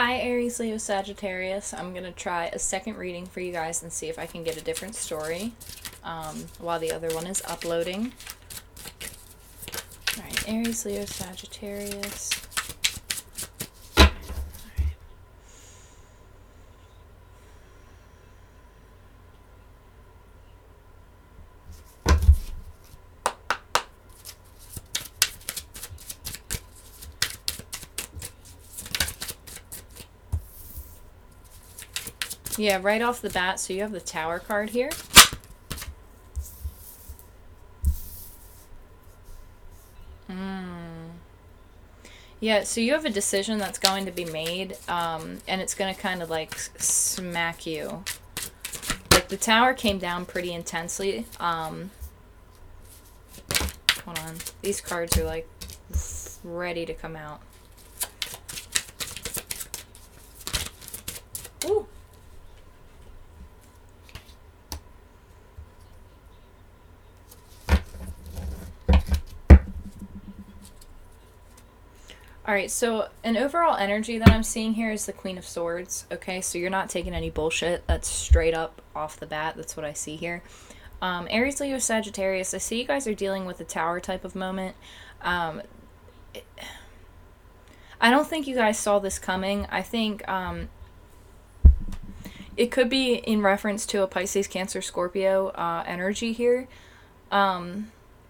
Hi, Aries Leo Sagittarius. I'm going to try a second reading for you guys and see if I can get a different story while the other one is uploading. Alright, Aries Leo Sagittarius. Yeah, right off the bat, so you have the Tower card here. Yeah, so you have a decision that's going to be made, and it's going to kind of like smack you. Like the Tower came down pretty intensely. Hold on. These cards are like ready to come out. Ooh. Alright, so an overall energy that I'm seeing here is the Queen of Swords. Okay, so you're not taking any bullshit. That's straight up off the bat. That's what I see here. Aries, Leo, Sagittarius, I see you guys are dealing with a Tower type of moment. I don't think you guys saw this coming. I think it could be in reference to a Pisces, Cancer, Scorpio energy here.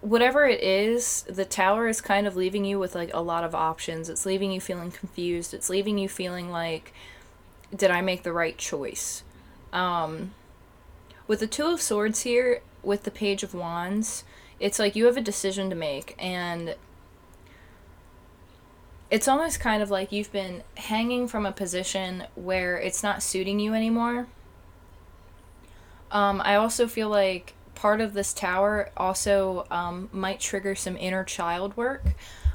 Whatever it is, the Tower is kind of leaving you with like a lot of options. It's leaving you feeling confused. It's leaving you feeling like, did I make the right choice? With the Two of Swords here, with the Page of Wands, it's like you have a decision to make, and it's almost kind of like you've been hanging from a position where it's not suiting you anymore. I also feel like part of this Tower also might trigger some inner child work.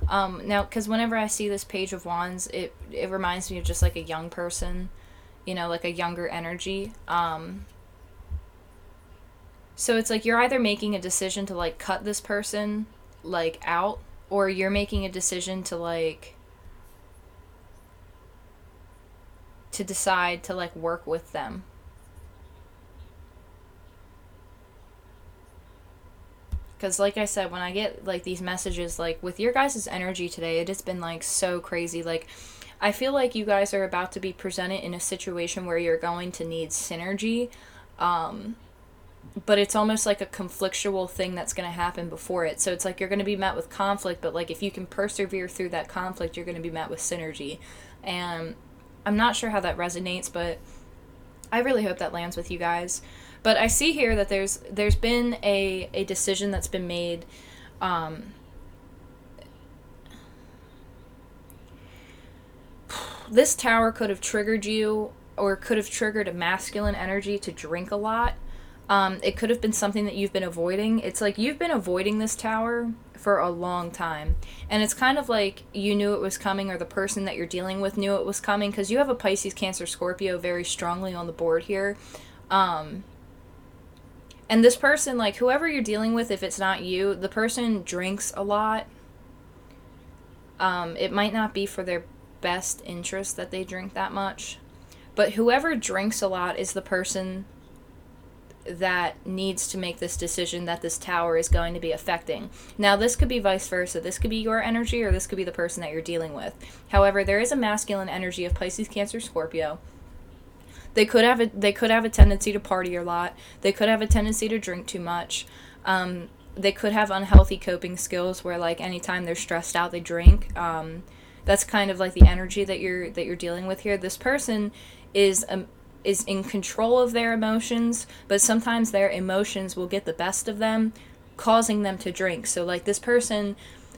Now, because whenever I see this Page of Wands, it reminds me of just like a young person, you know, like a younger energy. So it's like you're either making a decision to like cut this person like out, or you're making a decision to like to decide to like work with them. Because like I said, when I get like these messages, like with your guys' energy today, it has been like so crazy. Like I feel like you guys are about to be presented in a situation where you're going to need synergy. But it's almost like a conflictual thing that's going to happen before it. So it's like you're going to be met with conflict, but like if you can persevere through that conflict, you're going to be met with synergy. And I'm not sure how that resonates, but I really hope that lands with you guys. But I see here that there's been a decision that's been made. This Tower could have triggered you, or could have triggered a masculine energy to drink a lot. It could have been something that you've been avoiding. It's like you've been avoiding this Tower for a long time. And it's kind of like you knew it was coming, or the person that you're dealing with knew it was coming, because you have a Pisces, Cancer, Scorpio very strongly on the board here. And this person, like whoever you're dealing with, if it's not you, the person drinks a lot. It might not be for their best interest that they drink that much. But whoever drinks a lot is the person that needs to make this decision that this Tower is going to be affecting. Now, this could be vice versa. This could be your energy, or this could be the person that you're dealing with. However, there is a masculine energy of Pisces, Cancer, Scorpio. They could have a tendency to party a lot. They could have a tendency to drink too much. They could have unhealthy coping skills where like anytime they're stressed out, they drink. That's kind of like the energy that you're dealing with here. This person is in control of their emotions, but sometimes their emotions will get the best of them, causing them to drink. So like this person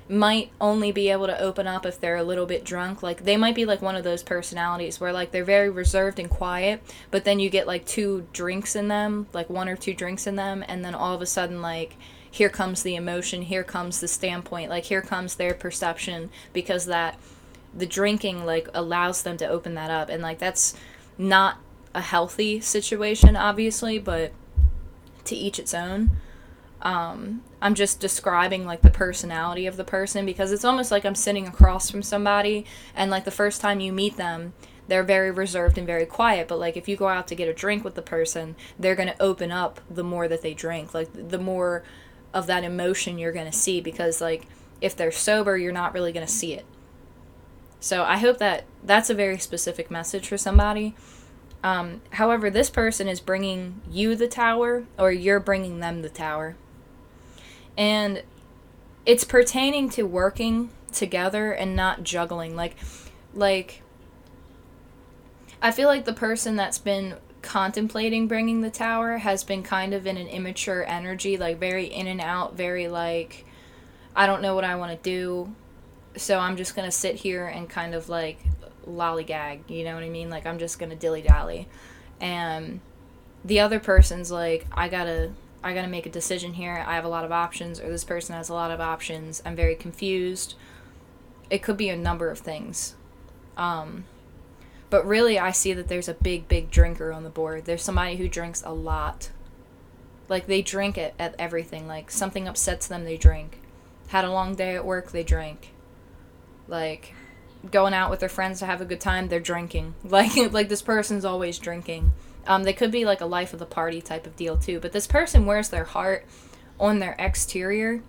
might only be able to open up if they're a little bit drunk. Like they might be like one of those personalities where like they're very reserved and quiet, but then you get like two drinks in them, like one or two drinks in them, and then all of a sudden like here comes the emotion, here comes the standpoint, like here comes their perception, because that the drinking like allows them to open that up. And like that's not a healthy situation, obviously, but to each its own. I'm just describing like the personality of the person, because it's almost like I'm sitting across from somebody, and like the first time you meet them, they're very reserved and very quiet, but like if you go out to get a drink with the person, they're going to open up the more that they drink. Like the more of that emotion you're going to see, because like if they're sober, you're not really going to see it. So I hope that that's a very specific message for somebody. However, this person is bringing you the tower, or you're bringing them the tower. And it's pertaining to working together and not juggling. Like I feel like the person that's been contemplating bringing the tower has been kind of in an immature energy, like very in and out, very like, I don't know what I want to do, so I'm just going to sit here and kind of like lollygag, you know what I mean? Like I'm just going to dilly-dally. And the other person's like, I gotta make a decision here. I have a lot of options, or this person has a lot of options. I'm very confused. It could be a number of things. But really, I see that there's a big drinker on the board. There's somebody who drinks a lot. Like, they drink at everything. Like, something upsets them, they drink. Had a long day at work, they drink. Like, going out with their friends to have a good time, they're drinking. Like this person's always drinking. They could be like a life of the party type of deal too. But this person wears their heart on their exterior.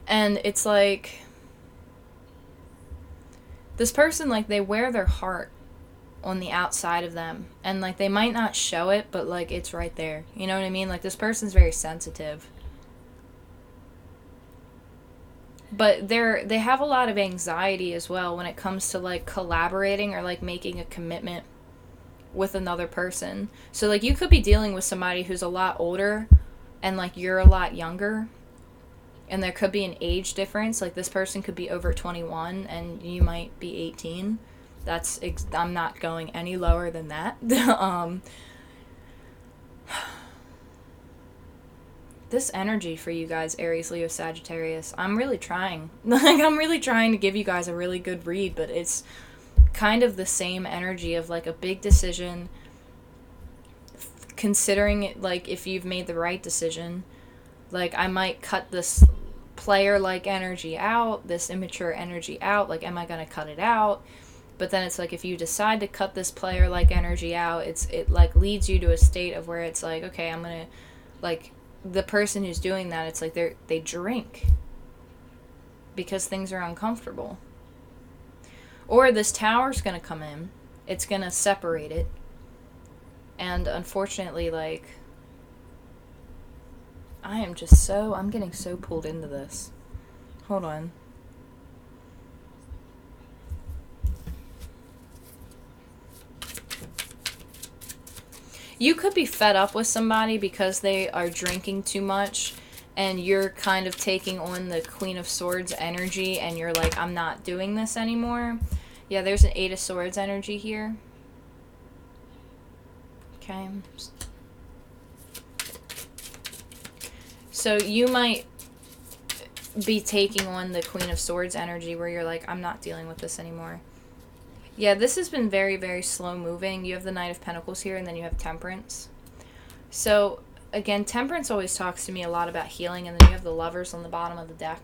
And it's like, this person, like, they wear their heart on the outside of them. And, like, they might not show it, but, like, it's right there. You know what I mean? Like, this person's very sensitive. But they have a lot of anxiety as well when it comes to, like, collaborating or, like, making a commitment with another person. So, like, you could be dealing with somebody who's a lot older and, like, you're a lot younger. And there could be an age difference. Like, this person could be over 21 and you might be 18. I'm not going any lower than that. This energy for you guys, Aries, Leo, Sagittarius, I'm really trying. Like, I'm really trying to give you guys a really good read, but it's kind of the same energy of, like, a big decision, considering it, like, if you've made the right decision. Like, I might cut this player-like energy out, this immature energy out. Like, am I going to cut it out? But then it's like, if you decide to cut this player-like energy out, it like, leads you to a state of where it's like, okay, I'm going to, like, the person who's doing that, it's like they drink because things are uncomfortable. Or this tower's going to come in. It's going to separate it. And unfortunately, like, I'm getting so pulled into this. Hold on. You could be fed up with somebody because they are drinking too much, and you're kind of taking on the Queen of Swords energy, and you're like, I'm not doing this anymore. Yeah, there's an Eight of Swords energy here. Okay. So you might be taking on the Queen of Swords energy where you're like, I'm not dealing with this anymore. Yeah, this has been very, very slow moving. You have the Knight of Pentacles here, and then you have Temperance. So, again, Temperance always talks to me a lot about healing, and then you have the Lovers on the bottom of the deck.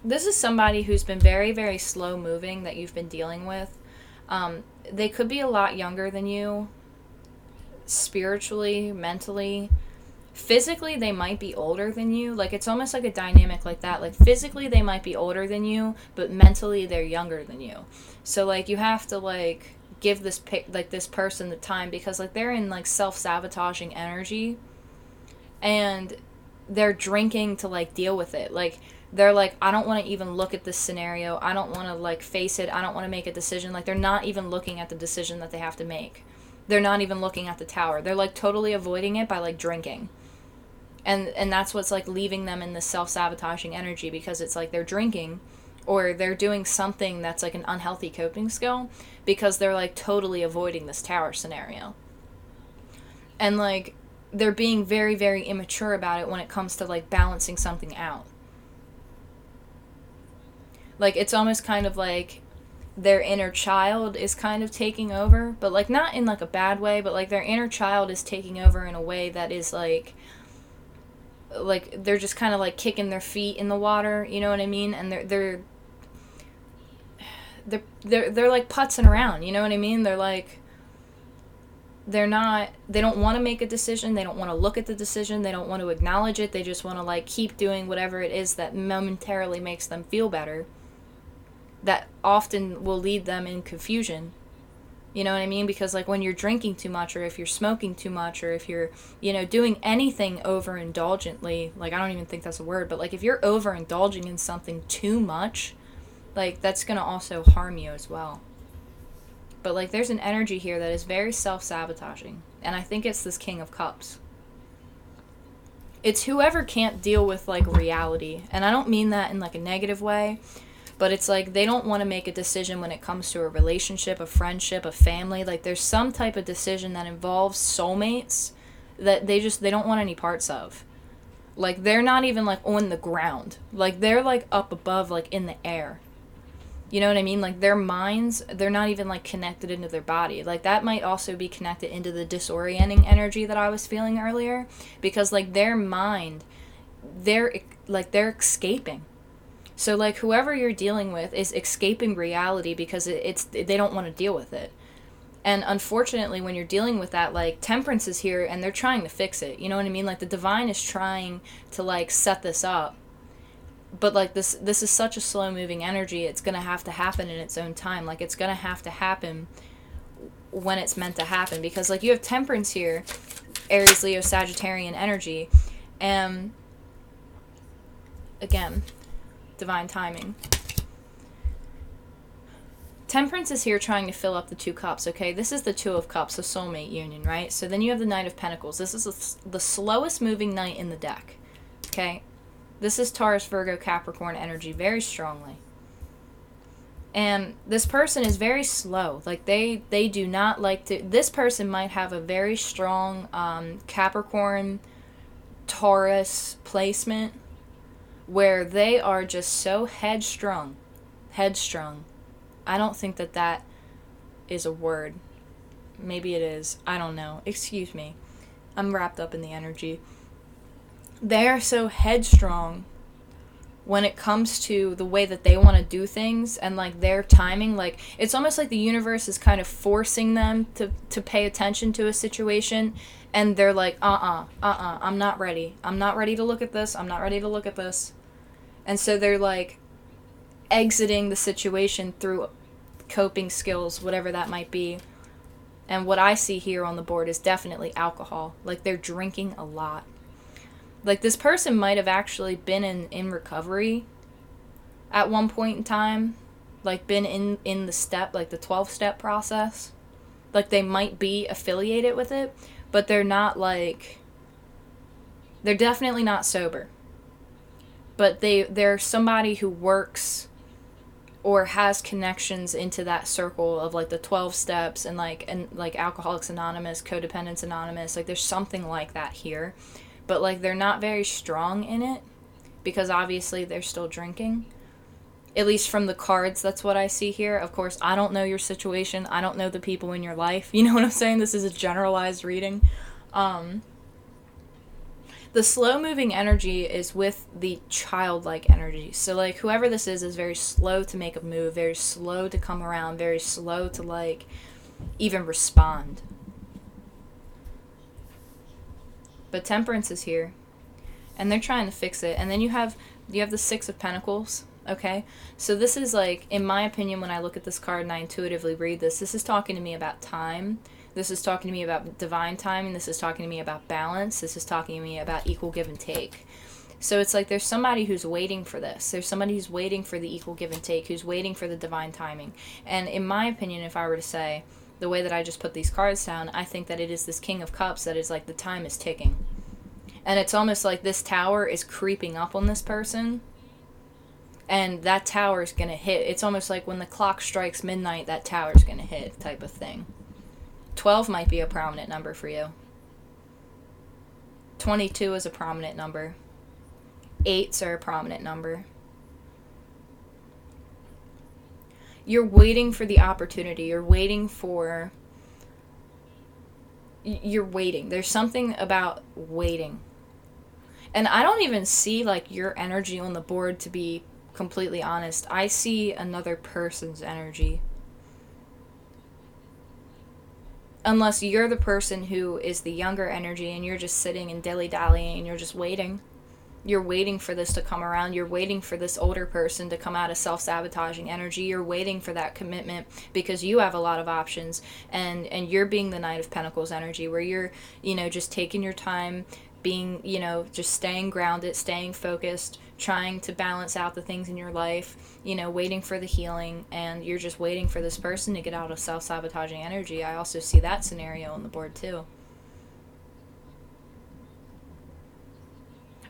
This is somebody who's been very, very slow moving that you've been dealing with. They could be a lot younger than you. Spiritually, mentally, physically, they might be older than you. Like, it's almost like a dynamic like that. Like, physically, they might be older than you, but mentally, they're younger than you. So, like, you have to, like, give this person the time, because, like, they're in, like, self-sabotaging energy, and they're drinking to, like, deal with it. Like, they're like, I don't want to even look at this scenario. I don't want to, like, face it. I don't want to make a decision. Like, they're not even looking at the decision that they have to make. They're not even looking at the tower. They're, like, totally avoiding it by, like, drinking. And that's what's, like, leaving them in this self-sabotaging energy, because it's like they're drinking, or they're doing something that's, like, an unhealthy coping skill, because they're, like, totally avoiding this tower scenario. And, like, they're being very, very immature about it when it comes to, like, balancing something out. Like, it's almost kind of like their inner child is kind of taking over, but, like, not in, like, a bad way, but, like, their inner child is taking over in a way that is, like, like they're just kind of like kicking their feet in the water, you know what I mean? And they're like putzing around, you know what I mean? They're like, they don't want to make a decision, they don't want to look at the decision, they don't want to acknowledge it, they just want to like keep doing whatever it is that momentarily makes them feel better, that often will lead them in confusion. You know what I mean? Because like when you're drinking too much, or if you're smoking too much, or if you're, you know, doing anything overindulgently, like I don't even think that's a word, but like if you're overindulging in something too much, like that's going to also harm you as well. But like there's an energy here that is very self-sabotaging, and I think it's this King of Cups. It's whoever can't deal with like reality, and I don't mean that in like a negative way, but it's like they don't want to make a decision when it comes to a relationship, a friendship, a family. Like there's some type of decision that involves soulmates that they don't want any parts of. Like they're not even like on the ground. Like they're like up above, like in the air. You know what I mean? Like their minds, they're not even like connected into their body. Like that might also be connected into the disorienting energy that I was feeling earlier, because like their mind, they're escaping. So like whoever you're dealing with is escaping reality because they don't want to deal with it. And unfortunately, when you're dealing with that, like Temperance is here and they're trying to fix it. You know what I mean? Like the divine is trying to like set this up. But like this is such a slow moving energy. It's going to have to happen in its own time. Like it's going to have to happen when it's meant to happen, because like you have Temperance here, Aries Leo Sagittarian energy, and again, divine timing. Temperance is here trying to fill up the 2 cups, okay? This is the 2 of Cups, a soulmate union, right? So then you have the Knight of Pentacles. This is the slowest moving knight in the deck, okay? This is Taurus, Virgo, Capricorn energy very strongly. And this person is very slow. Like they do not like to... This person might have a very strong Capricorn, Taurus placement, where they are just so headstrong. I don't think that is a word. Maybe it is. I don't know. Excuse me. I'm wrapped up in the energy. They are so headstrong when it comes to the way that they want to do things, and like their timing. Like it's almost like the universe is kind of forcing them to pay attention to a situation, and they're like, I'm not ready. I'm not ready to look at this. I'm not ready to look at this. And so they're like exiting the situation through coping skills, whatever that might be. And what I see here on the board is definitely alcohol. Like they're drinking a lot. Like this person might have actually been in recovery at one point in time. Like been in the step, like the 12-step process. Like they might be affiliated with it, but they're not like... They're definitely not sober. But they're somebody who works or has connections into that circle of like the 12 steps and like Alcoholics Anonymous, Codependence Anonymous. Like there's something like that here. But like they're not very strong in it because obviously they're still drinking. At least from the cards, that's what I see here. Of course, I don't know your situation. I don't know the people in your life. You know what I'm saying? This is a generalized reading. The slow-moving energy is with the childlike energy. So, like, whoever this is very slow to make a move, very slow to come around, very slow to, like, even respond. But Temperance is here, and they're trying to fix it. And then you have the 6 of Pentacles, okay? So this is, like, in my opinion, when I look at this card and I intuitively read this is talking to me about time. This is talking to me about divine timing. This is talking to me about balance. This is talking to me about equal give and take. So it's like there's somebody who's waiting for this. There's somebody who's waiting for the equal give and take, who's waiting for the divine timing. And in my opinion, if I were to say, the way that I just put these cards down, I think that it is this King of Cups that is like the time is ticking. And it's almost like this tower is creeping up on this person. And that tower is going to hit. It's almost like when the clock strikes midnight, that tower is going to hit type of thing. 12 might be a prominent number for you. 22 is a prominent number. 8s are a prominent number. You're waiting for the opportunity. You're waiting. There's something about waiting. And I don't even see like your energy on the board, to be completely honest. I see another person's energy. Unless you're the person who is the younger energy and you're just sitting and dilly-dallying and you're just waiting. You're waiting for this to come around. You're waiting for this older person to come out of self-sabotaging energy. You're waiting for that commitment because you have a lot of options, and you're being the Knight of Pentacles energy, where you're, just taking your time, being, just staying grounded, staying focused, trying to balance out the things in your life, waiting for the healing, and you're just waiting for this person to get out of self-sabotaging energy. I also see that scenario on the board too.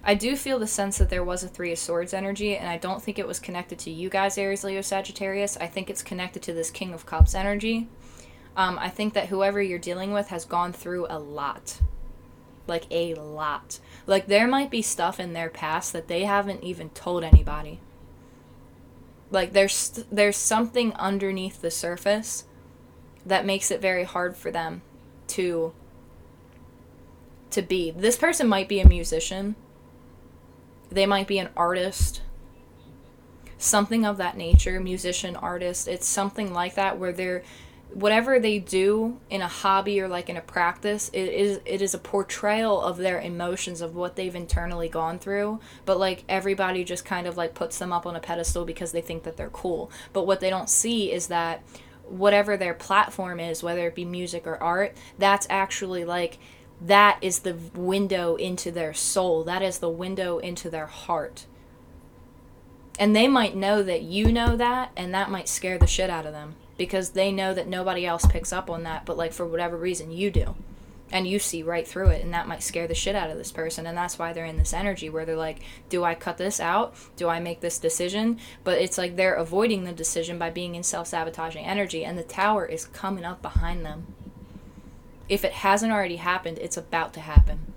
I do feel the sense that there was a Three of Swords energy, and I don't think it was connected to you guys, Aries, Leo, Sagittarius. I think it's connected to this King of Cups energy. I think that whoever you're dealing with has gone through a lot. Like, a lot. Like, there might be stuff in their past that they haven't even told anybody. Like, there's something underneath the surface that makes it very hard for them to be. This person might be a musician. They might be an artist, something of that nature, musician, artist. It's something like that where they're, whatever they do in a hobby or like in a practice, it is a portrayal of their emotions, of what they've internally gone through. But like everybody just kind of like puts them up on a pedestal because they think that they're cool. But what they don't see is that whatever their platform is, whether it be music or art, that's actually like, that is the window into their soul. That is the window into their heart. And they might know that you know that, and that might scare the shit out of them. Because they know that nobody else picks up on that, but like for whatever reason you do. And you see right through it, and that might scare the shit out of this person. And that's why they're in this energy where they're like, do I cut this out? Do I make this decision? But it's like they're avoiding the decision by being in self-sabotaging energy, and the Tower is coming up behind them. If it hasn't already happened, it's about to happen.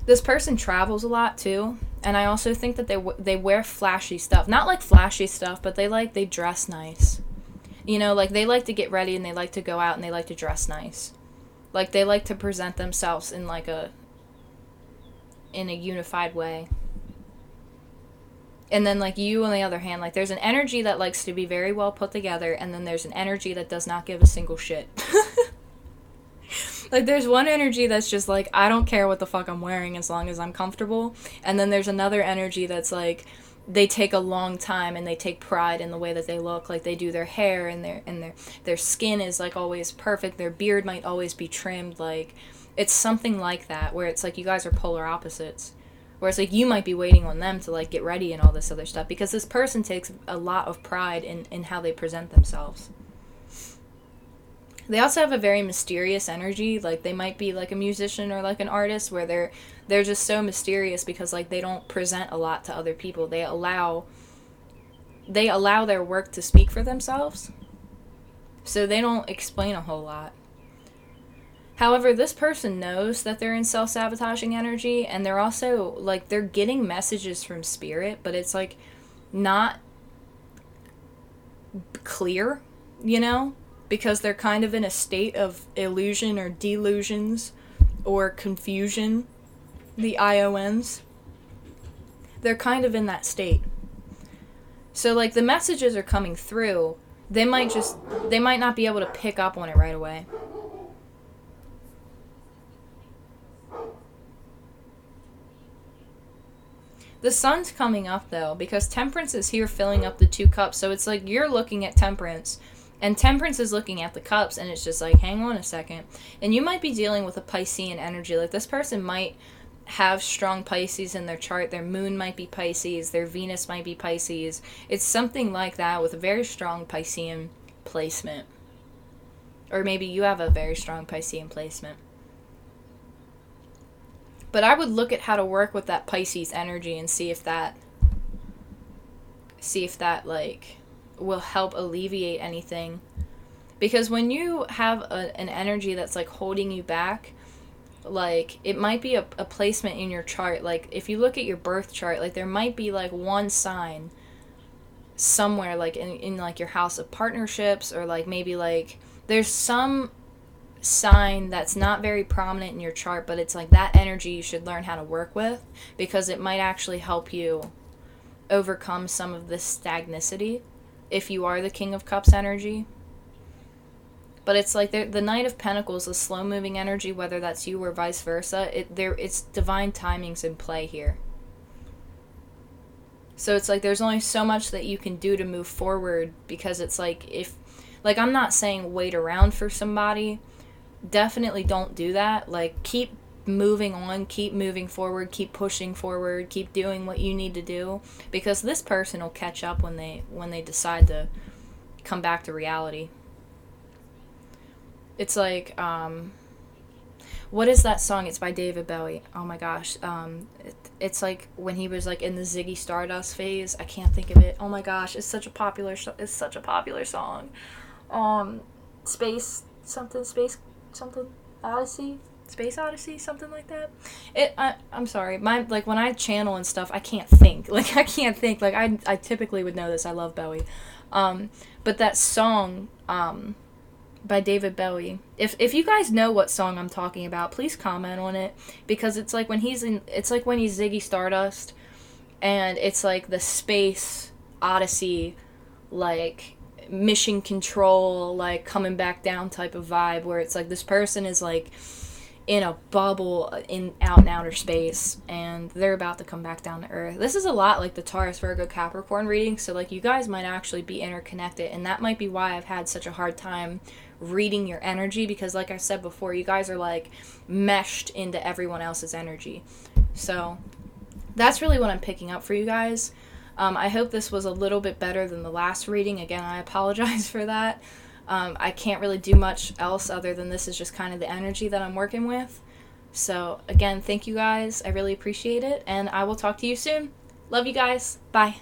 This person travels a lot too, and I also think that they wear flashy stuff. Not like flashy stuff, but they dress nice. Like they like to get ready and they like to go out and they like to dress nice. Like they like to present themselves in in a unified way. And then, like, you, on the other hand, like, there's an energy that likes to be very well put together, and then there's an energy that does not give a single shit. Like, there's one energy that's just like, I don't care what the fuck I'm wearing as long as I'm comfortable. And then there's another energy that's like, they take a long time and they take pride in the way that they look. Like, they do their hair, and their skin is, like, always perfect. Their beard might always be trimmed. Like, it's something like that, where it's like you guys are polar opposites. Whereas, like, you might be waiting on them to, like, get ready and all this other stuff. Because this person takes a lot of pride in how they present themselves. They also have a very mysterious energy. Like, they might be, like, a musician or, like, an artist where they're just so mysterious because, like, they don't present a lot to other people. They allow their work to speak for themselves. So they don't explain a whole lot. However, this person knows that they're in self-sabotaging energy, and they're also, like, they're getting messages from spirit, but it's, like, not clear, because they're kind of in a state of illusion or delusions or confusion, the IONs. They're kind of in that state. So, like, the messages are coming through. They might not be able to pick up on it right away. The sun's coming up, though, because Temperance is here filling up the 2 cups. So it's like you're looking at Temperance, and Temperance is looking at the cups, and it's just like, hang on a second. And you might be dealing with a Piscean energy. Like, this person might have strong Pisces in their chart. Their moon might be Pisces. Their Venus might be Pisces. It's something like that with a very strong Piscean placement. Or maybe you have a very strong Piscean placement. But I would look at how to work with that Pisces energy and see if that like will help alleviate anything. Because when you have an energy that's like holding you back, like it might be a placement in your chart. Like if you look at your birth chart, like there might be like one sign somewhere, like in like your house of partnerships, or like maybe like there's some sign that's not very prominent in your chart, but it's like that energy you should learn how to work with, because it might actually help you overcome some of this stagnicity if you are the King of Cups energy. But it's like the Knight of Pentacles, the slow moving energy, whether that's you or vice versa, it's divine timings in play here. So it's like there's only so much that you can do to move forward, because it's like, if, like, I'm not saying wait around for somebody. Definitely don't do that. Like, keep moving on, keep moving forward, keep pushing forward, keep doing what you need to do, because this person will catch up when they decide to come back to reality. It's like, what is that song? It's by David Bowie. Oh my gosh. It's like when he was like in the Ziggy Stardust phase. I can't think of it. Oh my gosh, it's such a popular song. Space Odyssey, Space Odyssey, something like that. I'm sorry. Like when I channel and stuff, I can't think. Like I typically would know this. I love Bowie. But that song by David Bowie. If you guys know what song I'm talking about, please comment on it, because it's like when he's Ziggy Stardust, and it's like the Space Odyssey, like mission control, like coming back down type of vibe, where it's like this person is like in a bubble out in outer space, and they're about to come back down to Earth. This is a lot like the Taurus, Virgo, Capricorn reading, so like you guys might actually be interconnected, and that might be why I've had such a hard time reading your energy, because like I said before, you guys are like meshed into everyone else's energy. So that's really what I'm picking up for you guys. I hope this was a little bit better than the last reading. Again, I apologize for that. I can't really do much else other than this is just kind of the energy that I'm working with. So again, thank you guys. I really appreciate it, and I will talk to you soon. Love you guys. Bye.